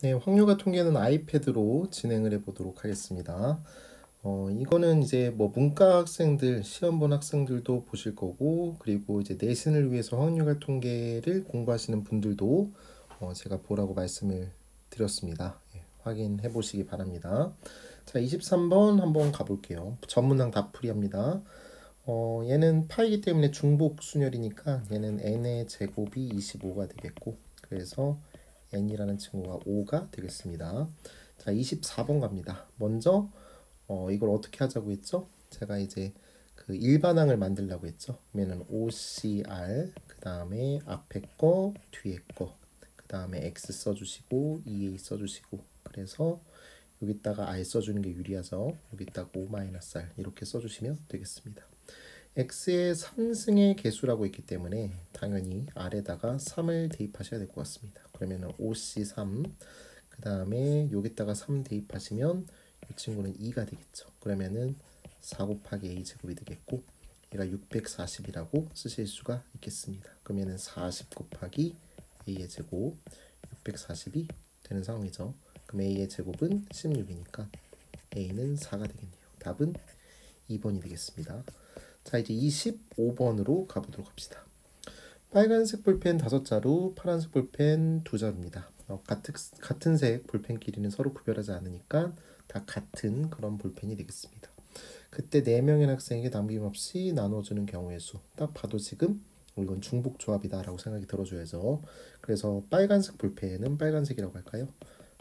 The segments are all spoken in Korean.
네, 확률과 통계는 아이패드로 진행을 해보도록 하겠습니다. 이거는 이제 뭐 문과 학생들, 시험 본 학생들도 보실 거고, 그리고 이제 내신을 위해서 확률과 통계를 공부하시는 분들도 제가 보라고 말씀을 드렸습니다. 예, 확인해 보시기 바랍니다. 자, 23번 한번 가볼게요. 전문항 답풀이 합니다. 얘는 파이기 때문에 중복 순열이니까 얘는 n의 제곱이 25가 되겠고, 그래서 n이라는 친구가 5가 되겠습니다. 자, 24번 갑니다. 먼저 이걸 어떻게 하자고 했죠? 제가 이제 그 일반항을 만들려고 했죠. 그러면은 OCR 그 다음에 앞에 거 뒤에 거그 다음에 X 써주시고 EA 써주시고, 그래서 여기다가 R 써주는 게 유리하죠. 여기다가 O-R 이렇게 써주시면 되겠습니다. x의 3승의 개수라고 있기 때문에 당연히 r에다가 3을 대입하셔야 될 것 같습니다. 그러면 OC3 그 다음에 여기다가 3 대입하시면 이 친구는 2가 되겠죠. 그러면은 4 곱하기 a 제곱이 되겠고, 얘가 640이라고 쓰실 수가 있겠습니다. 그러면은 40 곱하기 a의 제곱 640이 되는 상황이죠. 그럼 a의 제곱은 16이니까 a는 4가 되겠네요. 답은 2번이 되겠습니다. 자, 이제 25번으로 가보도록 합시다. 빨간색 볼펜 5자루, 파란색 볼펜 2자루입니다. 같은 색 볼펜 길이는 서로 구별하지 않으니까 다 같은 그런 볼펜이 되겠습니다. 그때 4명의 학생에게 남김없이 나눠주는 경우의 수. 딱 봐도 지금 이건 중복 조합이다 라고 생각이 들어줘야죠. 그래서 빨간색 볼펜은 빨간색이라고 할까요?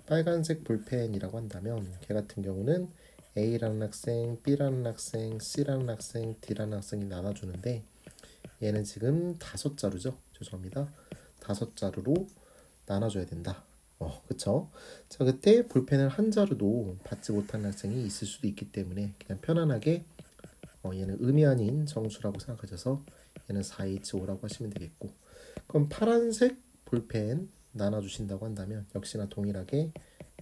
빨간색 볼펜이라고 한다면 걔 같은 경우는 A라는 학생, B라는 학생, C라는 학생, D라는 학생이 나눠주는데 얘는 지금 5자루죠. 죄송합니다. 5자루로 나눠줘야 된다. 그쵸? 자, 그때 볼펜을 한 자루도 받지 못한 학생이 있을 수도 있기 때문에 그냥 편안하게 얘는 의미 아닌 정수라고 생각하셔서 얘는 4H5라고 하시면 되겠고, 그럼 파란색 볼펜 나눠주신다고 한다면 역시나 동일하게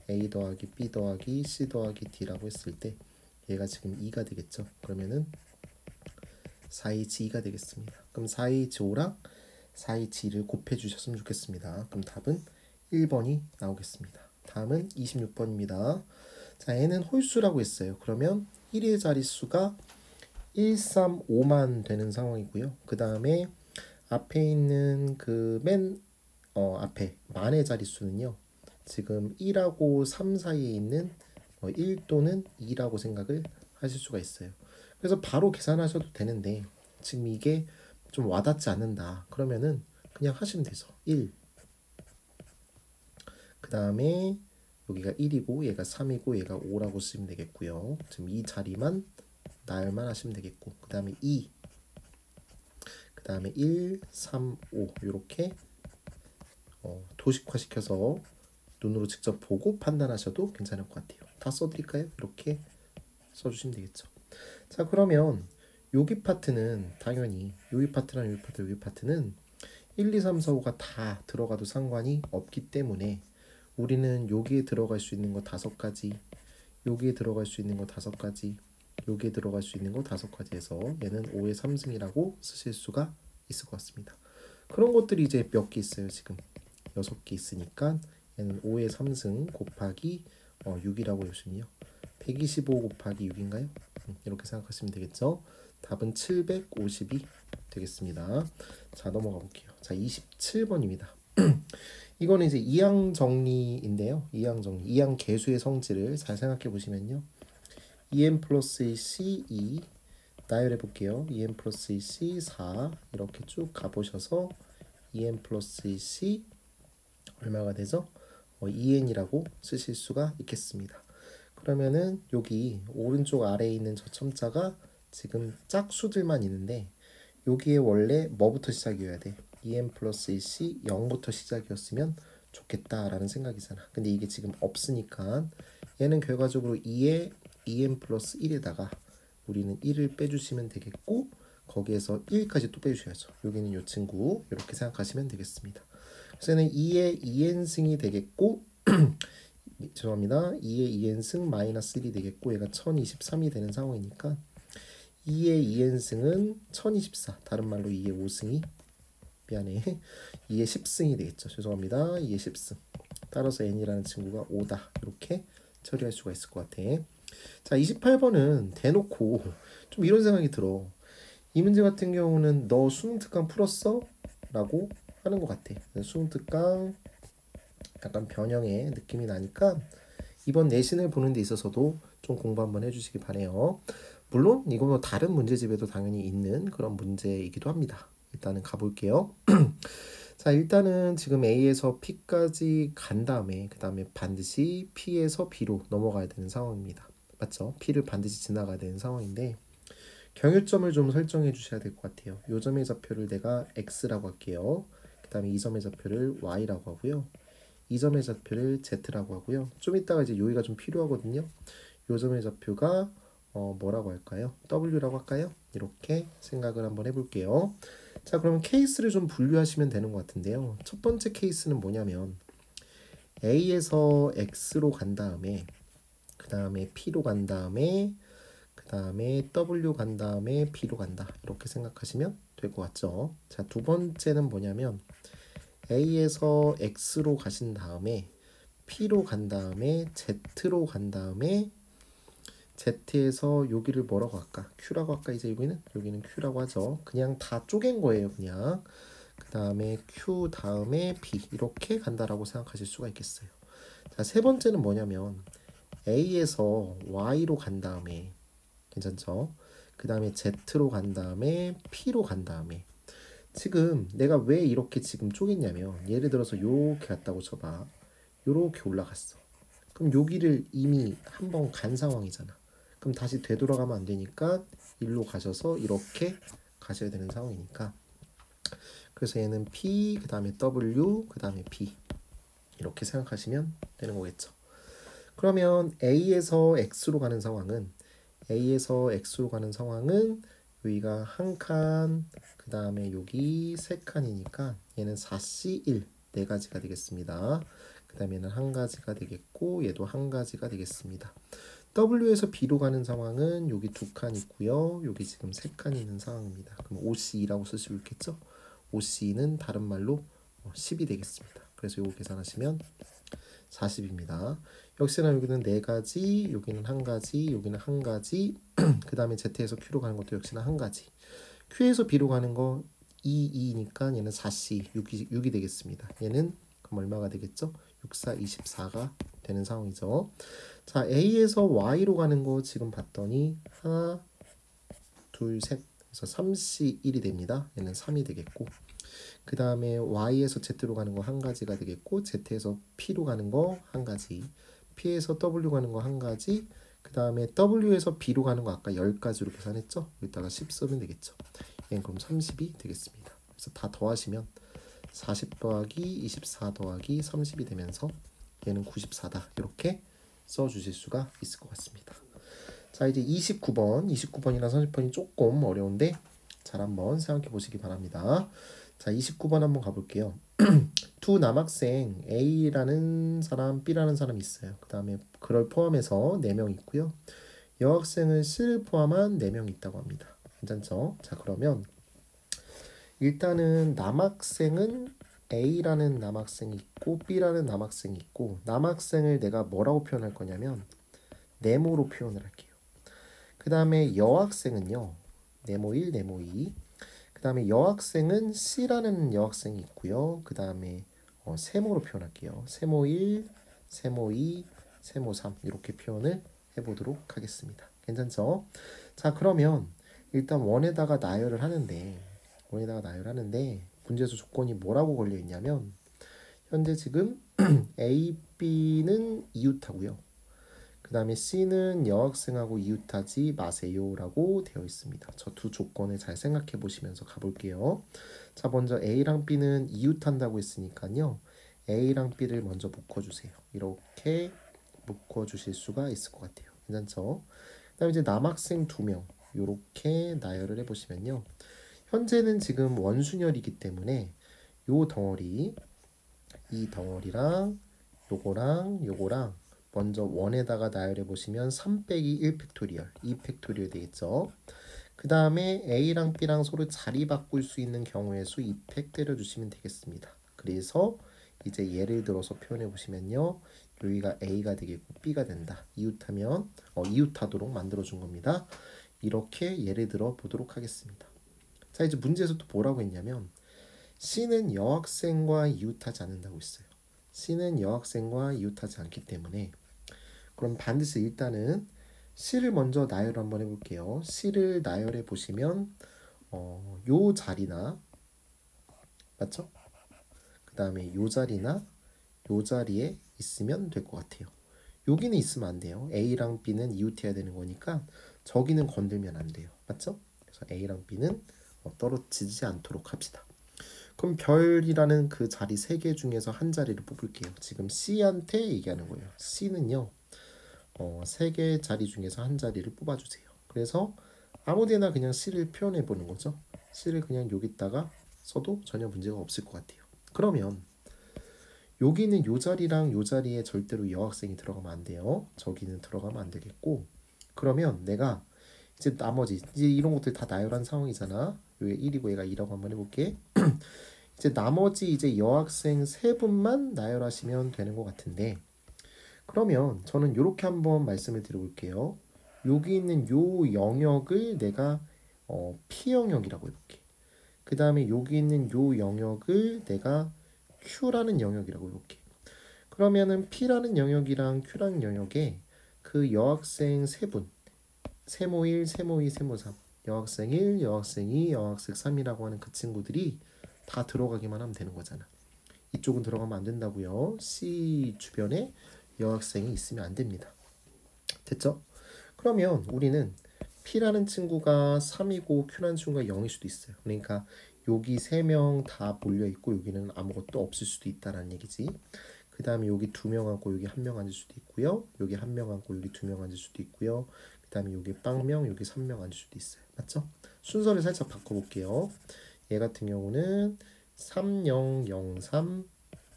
A 더하기 B 더하기 C 더하기 D라고 했을 때 얘가 지금 2가 되겠죠. 그러면은 4H2가 되겠습니다. 그럼 4H5랑 4H2를 곱해 주셨으면 좋겠습니다. 그럼 답은 1번이 나오겠습니다. 다음은 26번입니다. 자, 얘는 홀수라고 했어요. 그러면 1의 자릿수가 1, 3, 5만 되는 상황이고요. 그 다음에 앞에 있는 그 앞에 만의 자릿수는요. 지금 1하고 3 사이에 있는 1 또는 2라고 생각을 하실 수가 있어요. 그래서 바로 계산하셔도 되는데 지금 이게 좀 와닿지 않는다. 그러면은 그냥 하시면 되죠. 1. 그 다음에 여기가 1이고 얘가 3이고 얘가 5라고 쓰면 되겠고요. 지금 이 자리만 나열만 하시면 되겠고, 그 다음에 2, 그 다음에 1, 3, 5 이렇게 도식화 시켜서 눈으로 직접 보고 판단하셔도 괜찮을 것 같아요. 다 써드릴까요? 이렇게 써주시면 되겠죠. 자, 그러면 여기 파트는 당연히 여기 파트랑 여기 파트, 여기 파트는 1, 2, 3, 4, 5가 다 들어가도 상관이 없기 때문에 우리는 여기에 들어갈 수 있는 거 5가지, 여기에 들어갈 수 있는 거 5가지, 여기에 들어갈 수 있는 거 5가지 해서 얘는 5의 3승이라고 쓰실 수가 있을 것 같습니다. 그런 것들이 이제 몇 개 있어요. 지금 6개 있으니까 얘는 5의 3승 곱하기 6이라고 해주시면요. 125 곱하기 6인가요? 이렇게 생각하시면 되겠죠. 답은 750이 되겠습니다. 자, 넘어가 볼게요. 자, 27번입니다. 이거는 이제 이항 정리인데요. 이항 정리, 이항 계수의 성질을 잘 생각해 보시면요. 2n 플러스 1c 2 나열해 볼게요. 2n 플러스 1c 4 이렇게 쭉 가보셔서 2n 플러스 1c 얼마가 되죠? 2n이라고 쓰실 수가 있겠습니다. 그러면은 여기 오른쪽 아래에 있는 저 첨자가 지금 짝수들만 있는데 여기에 원래 뭐부터 시작이어야 돼? 2n 플러스 1c 0부터 시작이었으면 좋겠다라는 생각이잖아. 근데 이게 지금 없으니까 얘는 결과적으로 2에 2n 플러스 1에다가 우리는 1을 빼주시면 되겠고, 거기에서 1까지 또 빼주셔야죠. 여기는 이 친구 이렇게 생각하시면 되겠습니다. 그래서 얘는 2의 2n승이 되겠고 죄송합니다. 2의 2n승 마이너스 1이 되겠고 얘가 1023이 되는 상황이니까 2의 2n승은 1024, 다른 말로 2의 5승이 2의 10승이 되겠죠. 죄송합니다. 2의 10승 따라서 n이라는 친구가 5다. 이렇게 처리할 수가 있을 것 같아. 자, 28번은 대놓고 좀 이런 생각이 들어. 이 문제 같은 경우는 너 수능 특강 풀었어? 라고 하는 것 같아. 수능 특강 약간 변형의 느낌이 나니까 이번 내신을 보는 데 있어서도 좀 공부 한번 해주시기 바래요. 물론 이거 뭐 다른 문제집에도 당연히 있는 그런 문제이기도 합니다. 일단은 가볼게요. 자, 일단은 지금 A에서 P까지 간 다음에 그 다음에 반드시 P에서 B로 넘어가야 되는 상황입니다. 맞죠? P를 반드시 지나가야 되는 상황인데 경유점을 좀 설정해 주셔야 될 것 같아요. 요 점의 좌표를 내가 X라고 할게요. 그 다음에 이 점의 좌표를 Y라고 하고요. 이 점의 좌표를 Z라고 하고요. 좀 이따가 이제 여기가 좀 필요하거든요. 요 점의 좌표가 뭐라고 할까요? W라고 할까요? 이렇게 생각을 한번 해볼게요. 자, 그러면 케이스를 좀 분류하시면 되는 것 같은데요. 첫 번째 케이스는 뭐냐면 A에서 X로 간 다음에 그 다음에 P로 간 다음에 그 다음에 W 간 다음에 B로 간다. 이렇게 생각하시면 될 것 같죠? 자, 두 번째는 뭐냐면 A에서 X로 가신 다음에 P로 간 다음에 Z로 간 다음에 Z에서 여기를 뭐라고 할까? Q라고 할까? 이제 여기는 Q라고 하죠. 그냥 다 쪼갠 거예요. 그냥 그 다음에 Q 다음에 B 이렇게 간다라고 생각하실 수가 있겠어요. 자, 세 번째는 뭐냐면 A에서 Y로 간 다음에 괜찮죠? 그 다음에 Z로 간 다음에 P로 간 다음에 지금 내가 왜 이렇게 지금 쪼갰냐면 예를 들어서 요렇게 갔다고 쳐봐. 요렇게 올라갔어. 그럼 여기를 이미 한번 간 상황이잖아. 그럼 다시 되돌아가면 안 되니까 일로 가셔서 이렇게 가셔야 되는 상황이니까 그래서 얘는 P 그 다음에 W 그 다음에 B 이렇게 생각하시면 되는 거겠죠. 그러면 A에서 X로 가는 상황은 여기가 한 칸, 그 다음에 여기 세 칸이니까 얘는 4C1 네 가지가 되겠습니다. 그 다음에 얘는 한 가지가 되겠고 얘도 한 가지가 되겠습니다. W에서 B로 가는 상황은 여기 두 칸 있고요. 여기 지금 세 칸 있는 상황입니다. 그럼 5C라고 쓸 수 있겠죠? 5C는 다른 말로 10이 되겠습니다. 그래서 이거 계산하시면 40입니다. 역시나 여기는 네 가지, 여기는 한 가지, 여기는 한 가지, 그 다음에 Z에서 Q로 가는 것도 역시나 한 가지. Q에서 B로 가는 거 2니까 얘는 4C, 6이 되겠습니다. 얘는 그럼 얼마가 되겠죠? 6, 4, 24가 되는 상황이죠. 자, A에서 Y로 가는 거 지금 봤더니 하나, 둘, 셋, 그래서 3C1이 됩니다. 얘는 3이 되겠고 그 다음에 Y에서 Z로 가는 거 한 가지가 되겠고 Z에서 P로 가는 거 한 가지 P에서 W 가는 거 한 가지 그 다음에 W에서 B로 가는 거 아까 10가지로 계산했죠? 여기다가 10 쓰면 되겠죠. 얘는 그럼 30이 되겠습니다. 그래서 다 더하시면 40 더하기 24 더하기 30이 되면서 얘는 94다. 이렇게 써주실 수가 있을 것 같습니다. 자, 이제 29번이랑 30번이 조금 어려운데 잘 한번 생각해 보시기 바랍니다. 자, 29번 한번 가볼게요. 두 남학생 A라는 사람, B라는 사람이 있어요. 그 다음에 그걸 포함해서 4명 있고요. 여학생은 C를 포함한 4명 있다고 합니다. 괜찮죠? 자, 그러면 일단은 남학생은 A라는 남학생이 있고 B라는 남학생이 있고 남학생을 내가 뭐라고 표현할 거냐면 네모로 표현을 할게요. 그 다음에 여학생은요. 네모 1, 네모 2. 그 다음에 여학생은 C라는 여학생이 있고요. 그 다음에 세모로 표현할게요. 세모 1, 세모 2, 세모 3 이렇게 표현을 해보도록 하겠습니다. 괜찮죠? 자, 그러면 일단 원에다가 나열을 하는데 문제에서 조건이 뭐라고 걸려 있냐면 현재 지금 A, B는 이웃하고요. 그 다음에 C는 여학생하고 이웃하지 마세요 라고 되어 있습니다. 저 두 조건을 잘 생각해 보시면서 가볼게요. 자, 먼저 A랑 B는 이웃한다고 했으니까요. A랑 B를 먼저 묶어주세요. 이렇게 묶어주실 수가 있을 것 같아요. 괜찮죠? 그 다음에 이제 남학생 2명 이렇게 나열을 해보시면요. 현재는 지금 원순열이기 때문에 요 덩어리, 이 덩어리랑 요거랑 먼저 원에다가 나열해 보시면 3 빼기 1 팩토리얼 2 팩토리얼 되겠죠. 그 다음에 A랑 B랑 서로 자리 바꿀 수 있는 경우의 수 2팩 때려주시면 되겠습니다. 그래서 이제 예를 들어서 표현해 보시면요. 여기가 A가 되겠고 B가 된다. 이웃하면 이웃하도록 만들어 준 겁니다. 이렇게 예를 들어 보도록 하겠습니다. 자, 이제 문제에서 또 뭐라고 했냐면 C는 여학생과 이웃하지 않는다고 했어요. C는 여학생과 이웃하지 않기 때문에 그럼 반드시 일단은 C를 먼저 나열을 한번 해볼게요. C를 나열해 보시면 요 자리나 맞죠? 그 다음에 요 자리나 요 자리에 있으면 될 것 같아요. 여기는 있으면 안 돼요. A랑 B는 이웃해야 되는 거니까 저기는 건들면 안 돼요. 맞죠? 그래서 A랑 B는 떨어지지 않도록 합시다. 그럼 별이라는 그 자리 3개 중에서 한 자리를 뽑을게요. 지금 C한테 얘기하는 거예요. C는요. 3개 자리 중에서 한 자리를 뽑아주세요. 그래서 아무데나 그냥 C를 표현해 보는 거죠. C를 그냥 여기다가 써도 전혀 문제가 없을 것 같아요. 그러면 여기는 요 자리랑 요 자리에 절대로 여학생이 들어가면 안 돼요. 저기는 들어가면 안 되겠고 그러면 내가 이제 나머지 이제 이런 것들 다 나열한 상황이잖아. 여기 1이고 얘가 2라고 한번 해볼게. 이제 나머지 이제 여학생 3분만 나열하시면 되는 것 같은데 그러면 저는 이렇게 한번 말씀을 드려볼게요. 여기 있는 요 영역을 내가 P 영역이라고 해볼게. 그 다음에 여기 있는 요 영역을 내가 Q라는 영역이라고 해볼게. 그러면은 P라는 영역이랑 Q라는 영역에 그 여학생 3분 세모 1, 세모 2, 세모 3 여학생 1, 여학생 2, 여학생 3이라고 하는 그 친구들이 다 들어가기만 하면 되는 거잖아. 이쪽은 들어가면 안 된다고요. C 주변에 여학생이 있으면 안 됩니다. 됐죠? 그러면 우리는 P라는 친구가 3이고 Q라는 친구가 0일 수도 있어요. 그러니까 여기 3명 다 몰려있고 여기는 아무것도 없을 수도 있다라는 얘기지. 그 다음에 여기 2명 앉고 여기 1명 앉을 수도 있고요. 여기 1명 앉고 여기 2명 앉을 수도 있고요. 그 다음에 여기 빵명 여기 3명 앉을 수도 있어요. 맞죠? 순서를 살짝 바꿔볼게요. 얘 같은 경우는 3003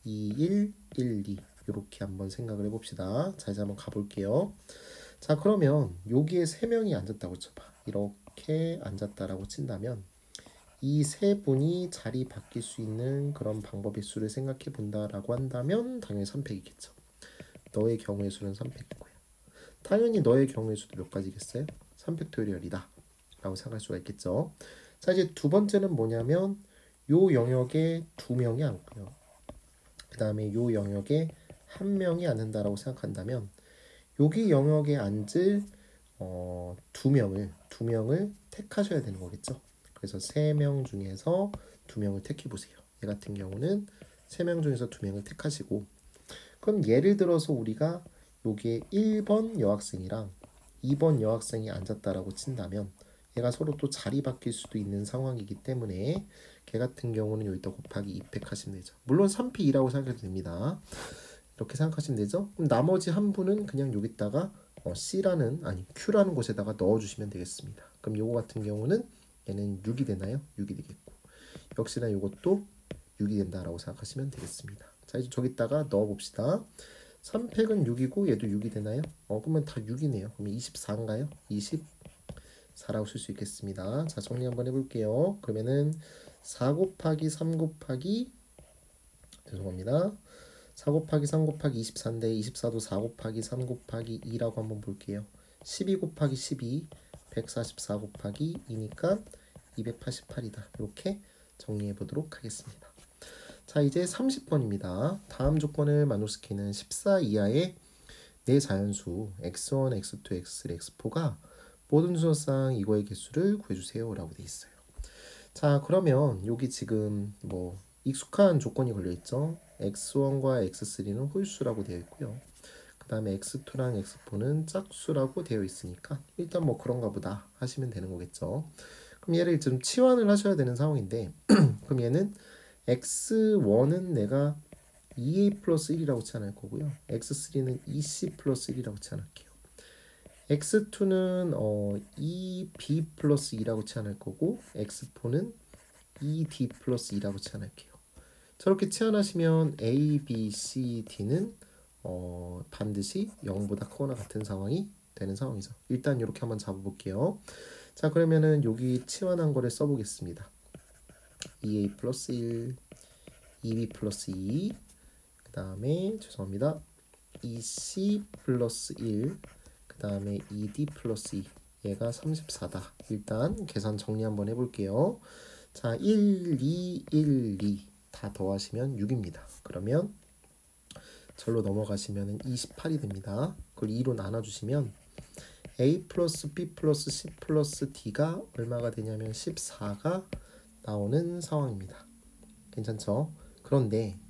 2112 이렇게 한번 생각을 해봅시다. 자, 이제 한번 가볼게요. 자, 그러면 여기에 3명이 앉았다고 쳐봐. 이렇게 앉았다라고 친다면 이 3분이 자리 바뀔 수 있는 그런 방법의 수를 생각해 본다라고 한다면 당연히 3팩이겠죠. 너의 경우의 수는 3팩일 거야. 당연히 너의 경우의 수도 몇 가지겠어요? 3팩토리얼이다 라고 생각할 수가 있겠죠. 자, 이제 두 번째는 뭐냐면 요 영역에 2명이 앉고요. 그 다음에 요 영역에 1명이 앉는다라고 생각한다면 여기 영역에 앉을 두 명을 택하셔야 되는 거겠죠. 그래서 3명 중에서 2명을 택해 보세요. 얘 같은 경우는 3명 중에서 2명을 택하시고 그럼 예를 들어서 우리가 여기에 1번 여학생이랑 2번 여학생이 앉았다라고 친다면 얘가 서로 또 자리 바뀔 수도 있는 상황이기 때문에 걔 같은 경우는 여기다 곱하기 2팩 하시면 되죠. 물론 3P2라고 생각해도 됩니다. 이렇게 생각하시면 되죠. 그럼 나머지 한 분은 그냥 여기다가 Q라는 곳에다가 넣어주시면 되겠습니다. 그럼 요거 같은 경우는 얘는 6이 되나요? 6이 되겠고 역시나 요것도 6이 된다라고 생각하시면 되겠습니다. 자, 이제 저기다가 넣어봅시다. 3팩은 6이고 얘도 6이 되나요? 그러면 다 6이네요. 그럼 24인가요? 24라고 쓸 수 있겠습니다. 자, 정리 한번 해볼게요. 그러면은 4 곱하기 3 곱하기 죄송합니다. 4 곱하기 3 곱하기 24인데 24도 4 곱하기 3 곱하기 2라고 한번 볼게요. 12 곱하기 12 144 곱하기 2니까 288이다. 이렇게 정리해 보도록 하겠습니다. 자, 이제 30번입니다. 다음 조건을 만족시키는 14 이하의 네 자연수 x1, x2, x3, x4가 모든 수소상 이거의 개수를 구해주세요 라고 되어 있어요. 자, 그러면 여기 지금 뭐 익숙한 조건이 걸려있죠. x1과 x3는 홀수라고 되어 있고요. 그 다음에 x2랑 x4는 짝수라고 되어 있으니까 일단 뭐 그런가 보다 하시면 되는 거겠죠. 그럼 얘를 좀 치환을 하셔야 되는 상황인데 그럼 얘는 x1은 내가 2a 플러스 1이라고 치환할 거고요. x3는 2c 플러스 1이라고 치환할게요. x2는 2b 플러스 2라고 치환할 거고 x4는 2d 플러스 2라고 치환할게요. 저렇게 치환하시면 a, b, c, d는 반드시 0보다 크거나 같은 상황이 되는 상황이죠. 일단 이렇게 한번 잡아볼게요. 자, 그러면은 여기 치환한 거를 써보겠습니다. 2a 플러스 1, 2b 플러스 2, 다음에 죄송합니다. EC 플러스 1, 그 다음에 ED 플러스 2, 얘가 34다. 일단 계산 정리 한번 해볼게요. 자, 1, 2, 1, 2 다 더하시면 6입니다. 그러면 절로 넘어가시면 28이 됩니다. 그걸 2로 나눠주시면 A 플러스 B 플러스 C 플러스 D가 얼마가 되냐면 14가 나오는 상황입니다. 괜찮죠? 그런데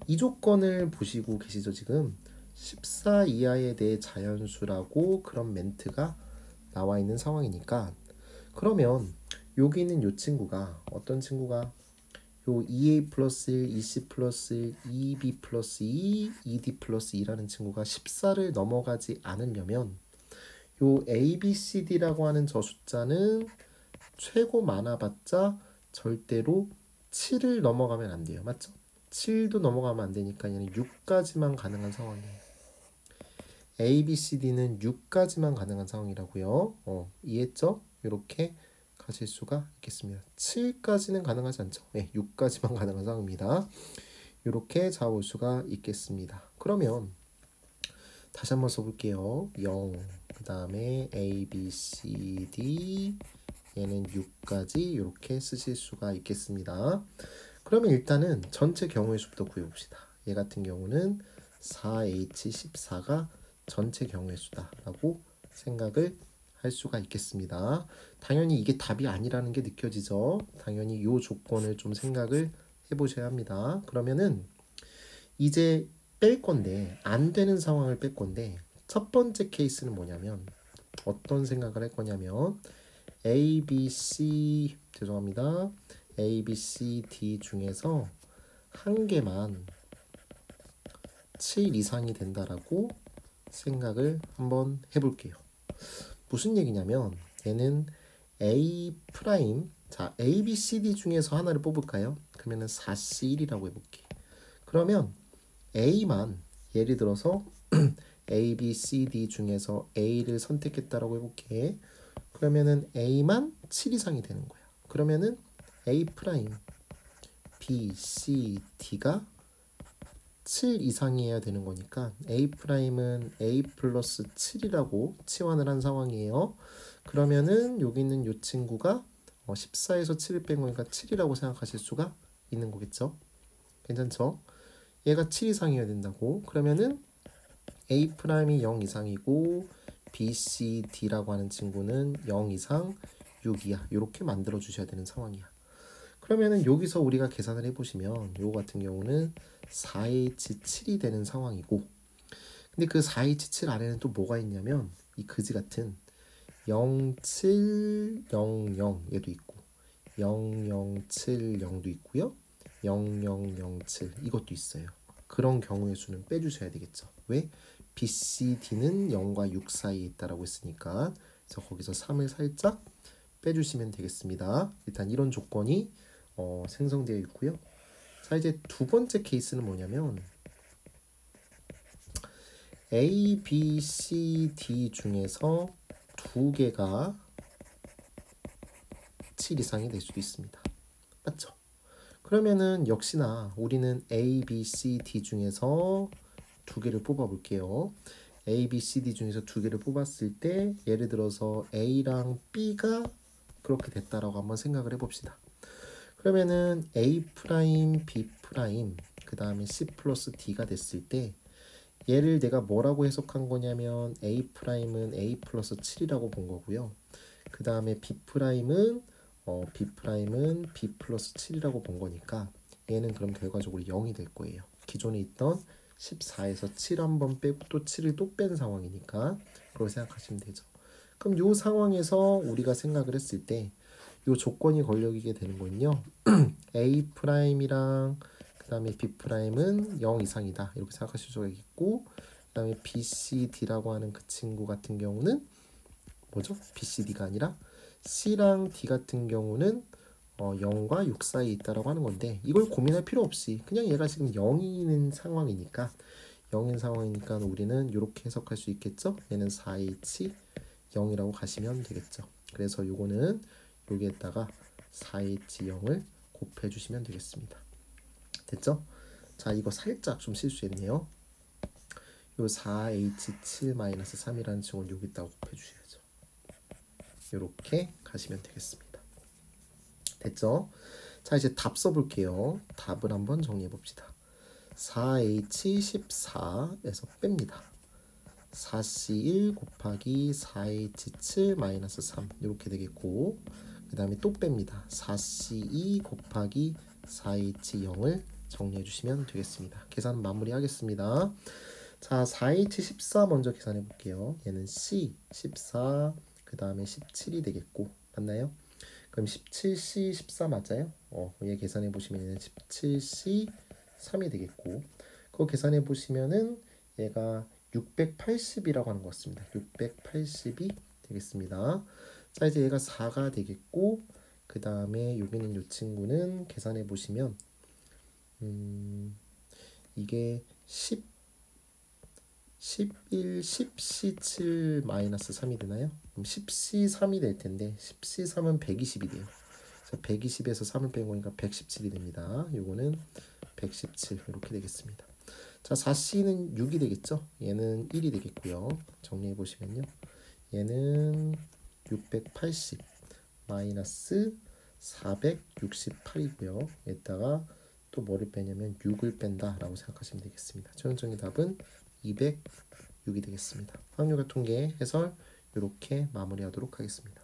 이 조건을 보시고 계시죠? 지금 14 이하의 대자연수라고 그런 멘트가 나와 있는 상황이니까, 그러면 여기 있는 이 친구가 어떤 친구가 요 2a 플러스 1, 2c 플러스 1, 2b 플러스 2, 2d 플러스 2라는 친구가 14를 넘어가지 않으려면 요 a, b, c, d라고 하는 저 숫자는 최고 많아봤자 절대로 7을 넘어가면 안 돼요. 맞죠? 7도 넘어가면 안 되니까 얘는 6까지만 가능한 상황이에요. a, b, c, d는 6까지만 가능한 상황이라고요. 이해했죠? 이렇게 가실 수가 있겠습니다. 7까지는 가능하지 않죠. 네, 6까지만 가능한 상황입니다. 이렇게 잡을 수가 있겠습니다. 그러면 다시 한번 써볼게요. 0, 그 다음에 a, b, c, d, 얘는 6까지 이렇게 쓰실 수가 있겠습니다. 그러면 일단은 전체 경우의 수부터 구해봅시다. 얘 같은 경우는 4H14가 전체 경우의 수다라고 생각을 할 수가 있겠습니다. 당연히 이게 답이 아니라는 게 느껴지죠. 당연히 이 조건을 좀 생각을 해보셔야 합니다. 그러면은 이제 뺄 건데, 안 되는 상황을 뺄 건데, 첫 번째 케이스는 뭐냐면 어떤 생각을 할 거냐면 A, B, C 죄송합니다. A, B, C, D 중에서 한 개만 7 이상이 된다라고 생각을 한번 해볼게요. 무슨 얘기냐면 얘는 A 프라임, 자 A, B, C, D 중에서 하나를 뽑을까요? 그러면은 4C1이라고 해볼게. 그러면 A만 예를 들어서 A, B, C, D 중에서 A를 선택했다라고 해볼게. 그러면은 A만 7 이상이 되는 거야. 그러면은 A 프라임, B, C, D가 7 이상이어야 되는 거니까 A 프라임은 A 플러스 7이라고 치환을 한 상황이에요. 그러면은 여기 있는 이 친구가 14에서 7을 뺀 거니까 7이라고 생각하실 수가 있는 거겠죠. 괜찮죠? 얘가 7 이상이어야 된다고. 그러면은 A 프라임이 0 이상이고 B, C, D라고 하는 친구는 0 이상 6이야. 이렇게 만들어 주셔야 되는 상황이야. 그러면은 여기서 우리가 계산을 해보시면 요거 같은 경우는 4H7이 되는 상황이고, 근데 그 4H7 안에는 또 뭐가 있냐면 이 그지 같은 0700 얘도 있고 0070도 있고요. 0007 이것도 있어요. 그런 경우의 수는 빼주셔야 되겠죠. 왜? B, C, D는 0과 6 사이에 있다라고 했으니까. 그래서 거기서 3을 살짝 빼주시면 되겠습니다. 일단 이런 조건이 생성되어 있고요. 자, 이제 두 번째 케이스는 뭐냐면 A, B, C, D 중에서 두 개가 7 이상이 될 수도 있습니다. 맞죠? 그러면은 역시나 우리는 A, B, C, D 중에서 두 개를 뽑아 볼게요. A, B, C, D 중에서 두 개를 뽑았을 때 예를 들어서 A랑 B가 그렇게 됐다라고 한번 생각을 해봅시다. 그러면은 A 프라임, B 프라임, 그 다음에 C 플러스 D가 됐을 때 얘를 내가 뭐라고 해석한 거냐면 A 프라임은 A 플러스 7이라고 본 거고요. 그 다음에 B 프라임은 B 플러스 7이라고 본 거니까 얘는 그럼 결과적으로 0이 될 거예요. 기존에 있던 14에서 7 한번 빼고 또 7을 또 뺀 상황이니까 그렇게 생각하시면 되죠. 그럼 이 상황에서 우리가 생각을 했을 때 이 조건이 걸려지게 되는 거는요. A 프라임이랑 그 다음에 B 프라임은 0 이상이다 이렇게 생각하실 수가 있고, 그 다음에 B, C, D라고 하는 그 친구 같은 경우는 뭐죠? B, C, D가 아니라 C랑 D 같은 경우는 0과 6 사이에 있다라고 하는 건데, 이걸 고민할 필요 없이 그냥 얘가 지금 0인 상황이니까 우리는 이렇게 해석할 수 있겠죠? 얘는 4H 0이라고 가시면 되겠죠. 그래서 요거는 여기에다가 4H0을 곱해 주시면 되겠습니다. 됐죠? 자, 이거 살짝 좀 실수했네요. 요 4H7-3이라는 증을 여기다가 곱해주셔야죠. 이렇게 가시면 되겠습니다. 됐죠? 자, 이제 답 써볼게요. 답을 한번 정리해 봅시다. 4H14에서 뺍니다. 4C1 곱하기 4H7-3 이렇게 되겠고, 그 다음에 또 뺍니다. 4C2 곱하기 4H0을 정리해 주시면 되겠습니다. 계산 마무리 하겠습니다. 자, 4H14 먼저 계산해 볼게요. 얘는 C14, 그 다음에 17이 되겠고, 맞나요? 그럼 17C14 맞아요? 얘 계산해 보시면 얘는 17C3이 되겠고, 그거 계산해 보시면은 얘가 680이라고 하는 것 같습니다. 680이 되겠습니다. 자, 이제 얘가 4가 되겠고, 그 다음에 여기는 이 친구는 계산해 보시면 이게 10, 11, 10C7-3이 되나요? 그럼 10C3이 될 텐데 10C3은 120이 돼요. 120에서 3을 뺀 거니까 117이 됩니다. 요거는 117 이렇게 되겠습니다. 자, 4C는 6이 되겠죠? 얘는 1이 되겠고요. 정리해 보시면요. 얘는 680 마이너스 468이고요. 여기다가 또 뭐를 빼냐면 6을 뺀다 라고 생각하시면 되겠습니다. 최종적인 답은 206이 되겠습니다. 확률과 통계 해설 이렇게 마무리하도록 하겠습니다.